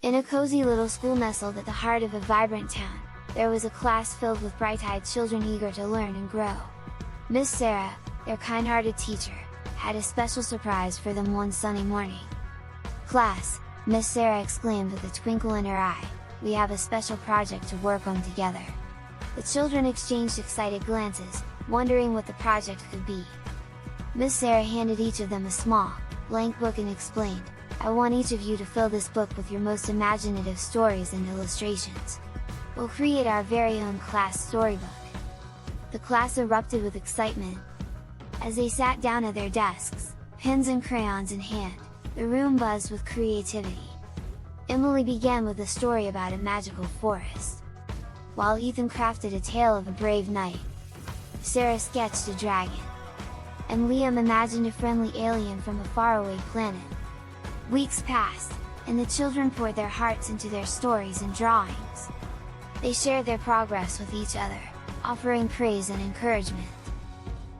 In a cozy little school nestled at the heart of a vibrant town, there was a class filled with bright-eyed children eager to learn and grow. Miss Sarah, their kind-hearted teacher, had a special surprise for them one sunny morning. "Class," Miss Sarah exclaimed with a twinkle in her eye, "we have a special project to work on together." The children exchanged excited glances, wondering what the project could be. Miss Sarah handed each of them a small, blank book and explained, "I want each of you to fill this book with your most imaginative stories and illustrations. We'll create our very own class storybook." The class erupted with excitement. As they sat down at their desks, pens and crayons in hand, the room buzzed with creativity. Emily began with a story about a magical forest, while Ethan crafted a tale of a brave knight. Sarah sketched a dragon, and Liam imagined a friendly alien from a faraway planet. Weeks passed, and the children poured their hearts into their stories and drawings. They shared their progress with each other, offering praise and encouragement.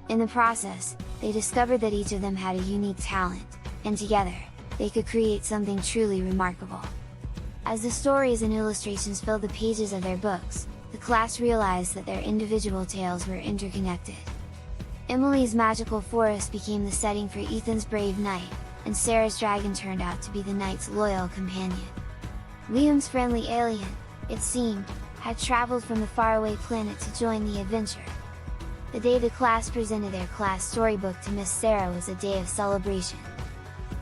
In the process, they discovered that each of them had a unique talent, and together, they could create something truly remarkable. As the stories and illustrations filled the pages of their books, the class realized that their individual tales were interconnected. Emily's magical forest became the setting for Ethan's brave knight, and Sarah's dragon turned out to be the knight's loyal companion. Liam's friendly alien, it seemed, had traveled from the faraway planet to join the adventure. The day the class presented their class storybook to Miss Sarah was a day of celebration.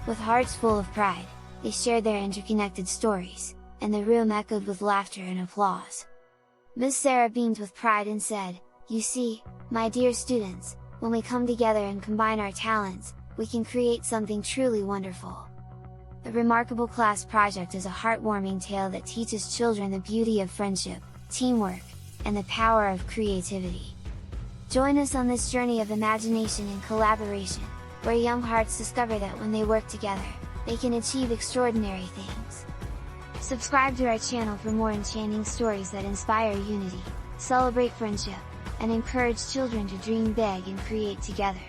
With hearts full of pride, they shared their interconnected stories, and the room echoed with laughter and applause. Miss Sarah beamed with pride and said, "You see, my dear students, when we come together and combine our talents, we can create something truly wonderful." The remarkable class project is a heartwarming tale that teaches children the beauty of friendship, teamwork, and the power of creativity. Join us on this journey of imagination and collaboration, where young hearts discover that when they work together, they can achieve extraordinary things. Subscribe to our channel for more enchanting stories that inspire unity, celebrate friendship, and encourage children to dream big and create together.